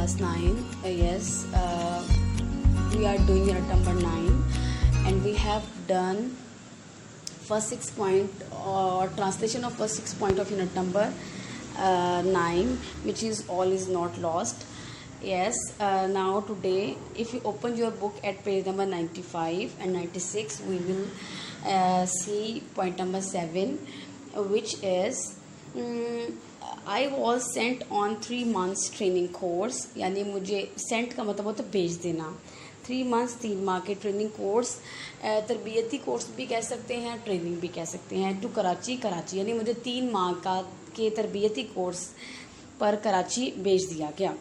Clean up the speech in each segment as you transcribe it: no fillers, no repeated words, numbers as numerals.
class 9. Yes, we are doing unit number 9, and we have done first 6 point or translation of first 6 point of unit number 9, which is all is not lost. Yes, now today if you open your book at page number 95 and 96, we will see point number 7, which is I was sent on 3 months training course. यानी मुझे sent का मतलब होता है भेज देना. 3 months 3 माह के ट्रेनिंग कोर्स, तरबियती कोर्स भी कह सकते हैं, ट्रेनिंग भी कह सकते हैं, टू कराची. यानी मुझे 3 माह का के तरबियती कोर्स पर कराची भेज दिया गया.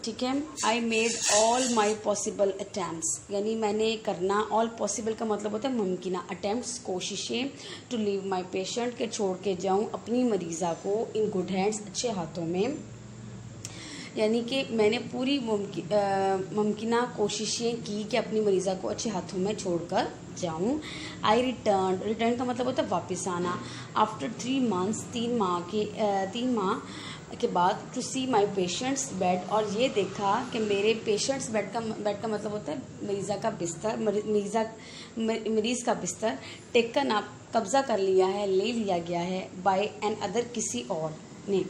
ठीक है. I made all my possible attempts, यानी मैंने करना. ऑल पॉसिबल का मतलब होता है मुमकिन. अटैम्प्ट्स कोशिशें. टू लीव माई पेशेंट, के छोड़ के जाऊँ अपनी मरीज़ा को इन गुड हैंड्स, अच्छे हाथों में. यानी कि मैंने पूरी मुमकिन कोशिशें की कि अपनी मरीज़ा को अच्छे हाथों में छोड़कर जाऊं. आई रिटर्न का मतलब होता है वापस आना. आफ्टर 3 months 3 माह के बाद to see my patients bed, और ये देखा कि मेरे पेशेंट्स बेड का मतलब होता है मरीज़ा का बिस्तर, मरीज़ का बिस्तर. टेकन अप, कब्ज़ा कर लिया है, ले लिया गया है. बाय एन अदर, किसी और ने.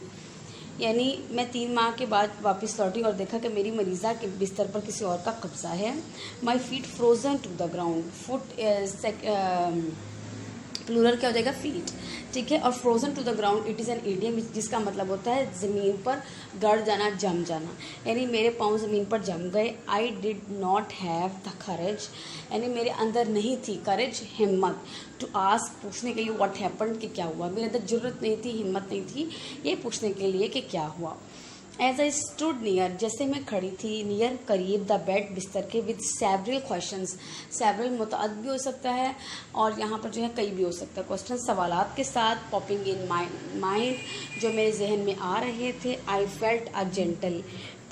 यानी मैं 3 माह के बाद वापस लौटी और देखा कि मेरी मरीज़ा के बिस्तर पर किसी और का कब्ज़ा है. My feet frozen to the ground. Foot plural क्या हो जाएगा? फीट. ठीक है. और frozen to the ground it is an idiom, जिसका मतलब होता है ज़मीन पर गड़ जाना, जम जाना. यानी मेरे पाँव ज़मीन पर जम गए. I did not have the courage, यानी मेरे अंदर नहीं थी करेज, हिम्मत. टू आस्क, पूछने के लिए. व्हाट हैपेंड, कि क्या हुआ. मेरे अंदर ज़रूरत नहीं थी, हिम्मत नहीं थी ये पूछने के लिए कि क्या हुआ. एज आई स्टूड नियर, जैसे मैं खड़ी थी, नियर करीब, द बेड, बिस्तर के. विद सेवरल क्वेश्चंस, सेवरल मुतअद भी हो सकता है और यहाँ पर जो है कई भी हो सकता है. क्वेश्चन सवालात के साथ. पॉपिंग इन माइंड, जो मेरे जहन में आ रहे थे. I felt a gentle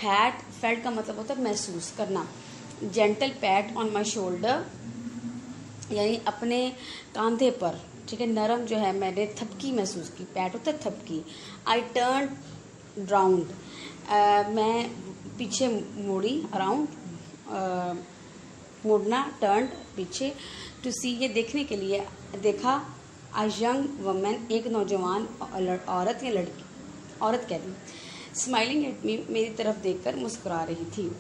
PAT, felt का मतलब होता है महसूस करना. Gentle PAT on my shoulder, यानी अपने कंधे पर. ठीक है. नरम जो है, मैंने थपकी महसूस की. पैट होता है थपकी. आई टर्न राउंड, मैं पीछे मुड़ी. अराउंड मुड़ना, टर्न पीछे. टू सी, ये देखने के लिए, देखा. अ यंग वुमन, एक नौजवान औरत या लड़की, औरत कह रही. स्माइलिंग एट मी, मेरी तरफ देखकर मुस्कुरा रही थी.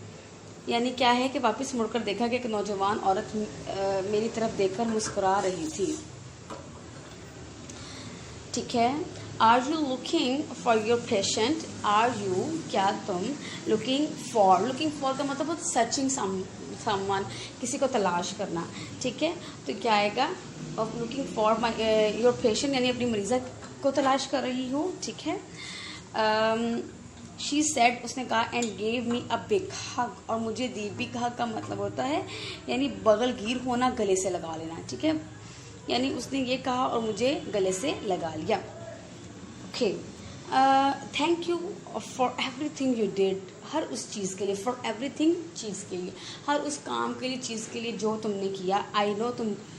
यानी क्या है कि वापस मुड़कर देखा कि एक नौजवान औरत मेरी तरफ देखकर मुस्कुरा रही थी. ठीक है. Are you looking for your patient. Are you, क्या तुम. लुकिंग फॉर का मतलब सर्चिंग समवन, किसी को तलाश करना. ठीक है. तो क्या आएगा? Looking for my your patient, यानी अपनी मरीज़ा को तलाश कर रही हूँ. ठीक है. शी सेड, उसने कहा. And gave me a big हग, और मुझे दी. बिग हग का मतलब होता है यानी बगलगीर होना, गले से लगा लेना. ठीक है. यानी उसने ये कहा और मुझे गले से लगा लिया. Okay. Thank you for everything you did, हर उस चीज़ के लिए. फॉर एवरीथिंग, चीज़ के लिए, हर उस काम के लिए, चीज़ के लिए जो तुमने किया. आई नो,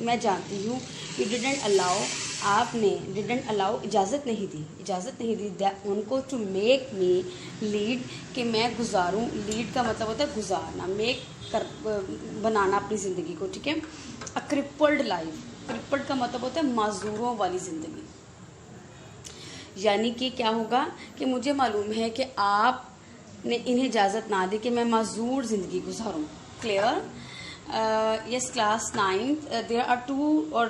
मैं जानती हूँ. यू डिडेंट अलाउ, आपने. डिडेंट अलाउ, इजाज़त नहीं दी उनको. टू मेक मी लीड, कि मैं गुजारूँ. लीड का मतलब होता है गुजारना. मेक कर, बनाना अपनी ज़िंदगी को. ठीक है. अ क्रिपल्ड लाइफ, क्रिपल्ड का मतलब होता है माजूरों वाली ज़िंदगी. यानी कि क्या होगा कि मुझे मालूम है कि आपने इन्हें इजाज़त ना दी कि मैं माजूर ज़िंदगी गुजारूँ. Clear. yes, class 9, there are 2 or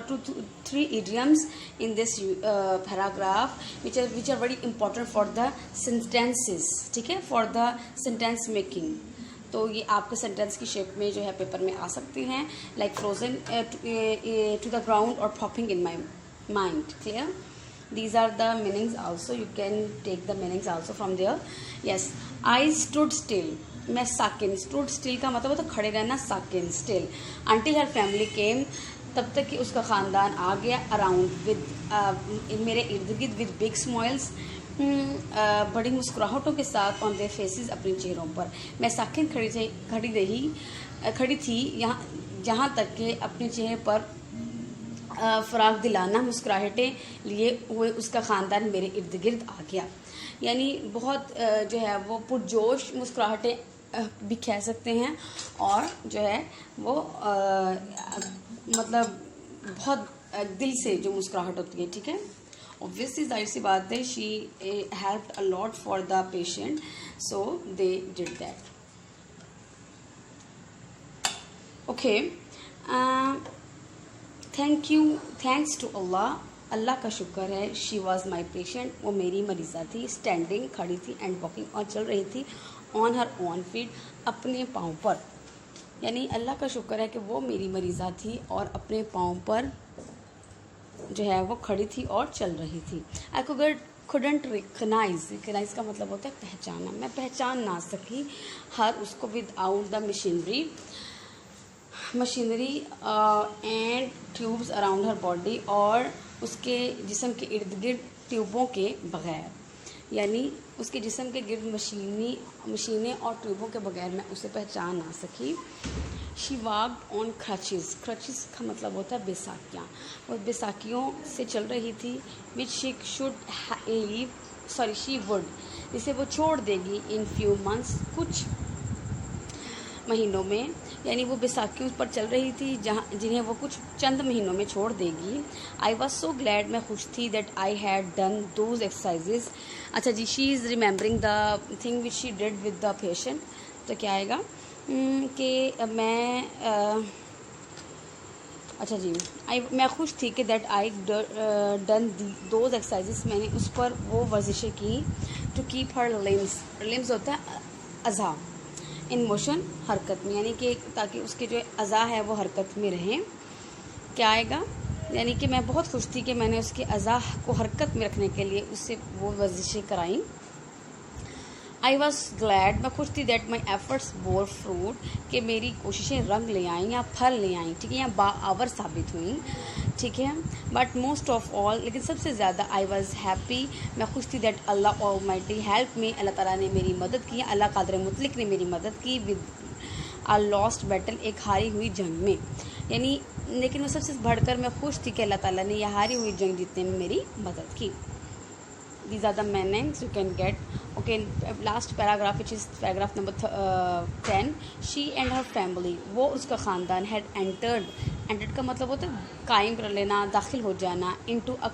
3 idioms in this paragraph which are very important for the sentences. ठीक है. for the sentence making. तो ये आपके सेंटेंस की शेप में जो है पेपर में आ सकते हैं. Like frozen to the ground और popping in my mind. Clear. These are the meanings also. You can take the meanings also from there. Yes. I stood still, मैं साकिन. stood still का मतलब होता है खड़े रहना. साकिन, still. Until her family came, तब तक कि उसका ख़ानदान आ गया. Around, with मेरे इर्द गिर्द. With big smiles, बड़ी मुस्कुराहटों के साथ. On their faces, अपने चेहरों पर. मैं साकिन खड़ी थी जहाँ तक कि अपने चेहरे पर फ़राग दिलाना मुस्कुराहटें लिए हुए उसका ख़ानदान मेरे इर्द गिर्द आ गया। यानी बहुत जो है वो पुरजोश मुस्कुराहटें भी कह सकते हैं, और जो है वो मतलब बहुत दिल से जो मुस्कुराहट होती है, ठीक है। ऑब्वियसली जाहिर सी बात है, she helped a lot for the patient, so they did that. Okay, thanks to Allah का शुक्र है। शी वॉज माई पेशेंट, वो मेरी मरीज़ा थी। स्टैंडिंग, खड़ी थी, एंड वॉकिंग, और चल रही थी, ऑन हर ओन फीट, अपने पाँव पर। यानी अल्लाह का शुक्र है कि वो मेरी मरीज़ा थी और अपने पाँव पर जो है वो खड़ी थी और चल रही थी। आई couldn't recognize का मतलब होता है पहचाना। मैं पहचान ना सकी हर उसको without the machinery and tubes around her body, और उसके जिस्म के इर्द गिर्द ट्यूबों के बगैर। यानी उसके जिस्म के गिर्द मशीनें और ट्यूबों के बगैर मैं उसे पहचान ना सकी। शी वॉक्ड ऑन क्रचेस का मतलब होता है बैसाखियाँ। वो बैसाखियों से चल रही थी, विच शी वुड, जिसे वो छोड़ देगी इन फ्यू मंथ्स, कुछ महीनों में। यानी वो बैसाखियों पर चल रही थी जिन्हें वो कुछ चंद महीनों में छोड़ देगी। आई वॉज सो ग्लैड, मैं खुश थी, that I had done those exercises. अच्छा जी, she is remembering the thing which she did with the patient. तो क्या आएगा कि अच्छा जी, मैं खुश थी कि that I done those exercises, मैंने उस पर वो वर्जिशें की। टू कीप हर लिम्स होता है अज़ा, इन मोशन, हरकत में, यानी कि ताकि उसके जो अज़ा है वो हरकत में रहें। क्या आएगा, यानी कि मैं बहुत खुश थी कि मैंने उसके अज़ा को हरकत में रखने के लिए उससे वो वर्जिशें कराईं। आई वॉज ग्लैड, मैं खुश थी, that my efforts bore fruit, कि मेरी कोशिशें रंग ले आईं या फल ले आईं, ठीक है, या बाआवर साबित हुई, ठीक है। बट मोस्ट ऑफ ऑल, लेकिन सबसे ज़्यादा, आई वॉज हैप्पी, मैं खुश थी, that Allah almighty help me, Allah Taala ने मेरी मदद की, अल्लाह कादिर मुतलक ने मेरी मदद की, विद आ लॉस्ट बैटल, एक हारी हुई जंग में। यानी लेकिन मैं सबसे बढ़कर मैं खुश थी कि अल्लाह ताला ने यह हारी हुई जंग जीतने में मेरी मदद की। These are the meanings you can get. Okay, last paragraph, which is paragraph number 10. She and her family, वो उसका ख़ानदान, had entered का मतलब होता है कायम कर लेना, दाखिल हो जाना, into a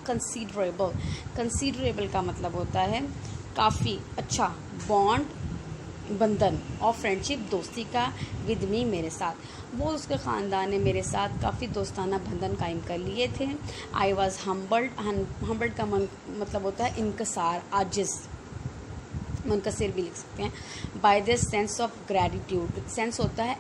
considerable का मतलब होता है काफ़ी अच्छा, बॉन्ड, बंधन, और फ्रेंडशिप, दोस्ती का, विद मी, मेरे साथ। वो उसके ख़ानदान ने मेरे साथ काफ़ी दोस्ताना बंधन कायम कर लिए थे। आई वॉज हम्बल्ड का मतलब होता है इनकसार, आजिज़, मुनकसिर भी लिख सकते हैं। By this sense of gratitude, sense होता है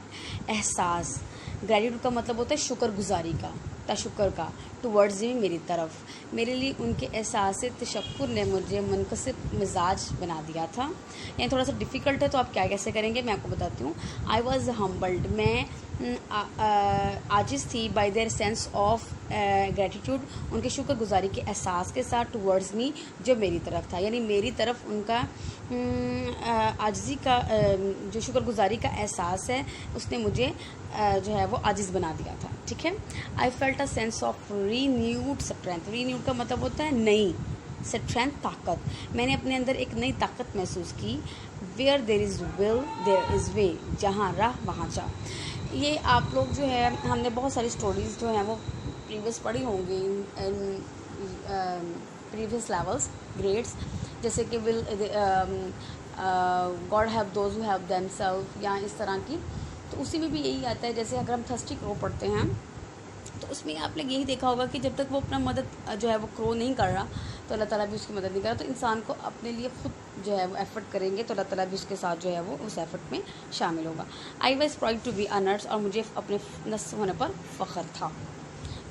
एहसास, ग्रैटिट्यूड का मतलब होता है शुक्रगुजारी का, तशक्कुर का, टुवर्ड्स मी, मेरी तरफ। मेरे लिए उनके एहसास तशक्कुर ने मुझे मुनकसिर मिजाज बना दिया था। यानी थोड़ा सा डिफ़िकल्ट है, तो आप क्या कैसे करेंगे मैं आपको बताती हूँ। आई वॉज हम्बल्ड, मैं आजिज़ थी, bye their sense of gratitude, उनके शुक्रगुजारी के एहसास के साथ, टुवर्ड्स मी, जो मेरी तरफ था। यानी मेरी तरफ उनका आजिज़ी का जो शुक्रगुजारी का एहसास है, उसने मुझे जो है वो आजिज़ बना दिया था, ठीक है। I felt a sense of renewed strength, renewed का मतलब होता है नई, स्ट्रेंथ, ताकत। मैंने अपने अंदर एक नई ताकत महसूस की। Where there is will there is way, जहाँ राह वहाँ चाह। ये आप लोग जो है, हमने बहुत सारी स्टोरीज़ जो हैं वो प्रीवियस पढ़ी होंगी इन प्रीवियस लेवल्स, ग्रेड्स, जैसे कि will God have those who have themselves, या इस तरह की। तो उसी में भी यही आता है, जैसे अगर हम थर्स्टी क्रो पढ़ते हैं तो उसमें आपने यही देखा होगा कि जब तक वो अपना मदद जो है वो क्रो नहीं कर रहा, तो अल्लाह ताला भी उसकी मदद नहीं कर रहा। तो इंसान को अपने लिए खुद जो है वो एफ़र्ट करेंगे तो अल्लाह ताला भी उसके साथ जो है वो उस एफ़र्ट में शामिल होगा। I was proud to be a nurse, और मुझे अपने नर्स होने पर फ़ख्र था।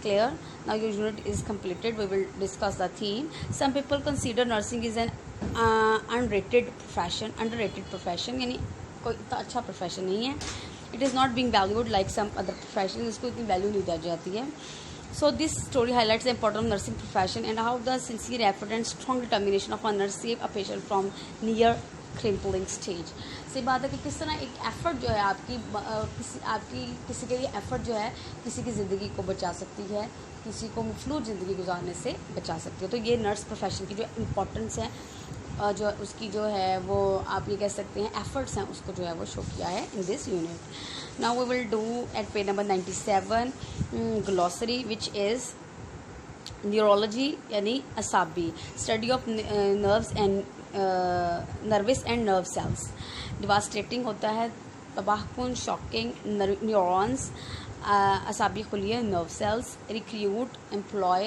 Clear, now your unit is completed, we will discuss the theme. Some people consider nursing is an underrated profession, यानी कोई इतना अच्छा प्रोफेशन नहीं है। It is not being valued like some other profession, इसको इतनी वैल्यू नहीं दी जाती है। So this story highlights the importance of nursing profession and how the sincere effort and strong determination of a nurse save a patient from near crippling stage. सही बात है कि किस तरह एक एफ़र्ट जो है आपकी किसी के लिए एफ़र्ट जो है किसी की ज़िंदगी को बचा सकती है, किसी को मफलूज ज़िंदगी गुजारने से बचा सकती है। तो ये नर्स प्रोफेशन की जो इम्पोर्टेंस है, जो उसकी जो है वो आप ये कह सकते हैं एफ़र्ट्स हैं, उसको जो है वो शो किया है in this unit. Now we will do at page number 97 glossary which is neurology यानी असाबी, study of nerves and nervous and nerve cells. Devastating होता है, तबाहकुन, शॉकिंग, न्यूरॉन्स, असाबी खुलिया, नर्व सेल्स। रिक्रूट, एम्प्लॉय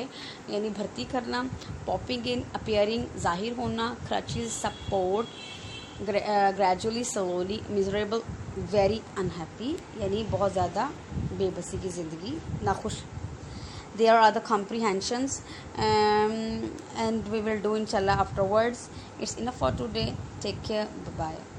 यानी भर्ती करना। पॉपिंग इन, अपीयरिंग, ज़ाहिर होना। Crutches, support, gradually, slowly, miserable, very unhappy यानी बहुत ज़्यादा बेबसी की ज़िंदगी, नाखुश। There are the comprehensions and we will do inshallah afterwards. It's enough for today. Take care. Bye bye.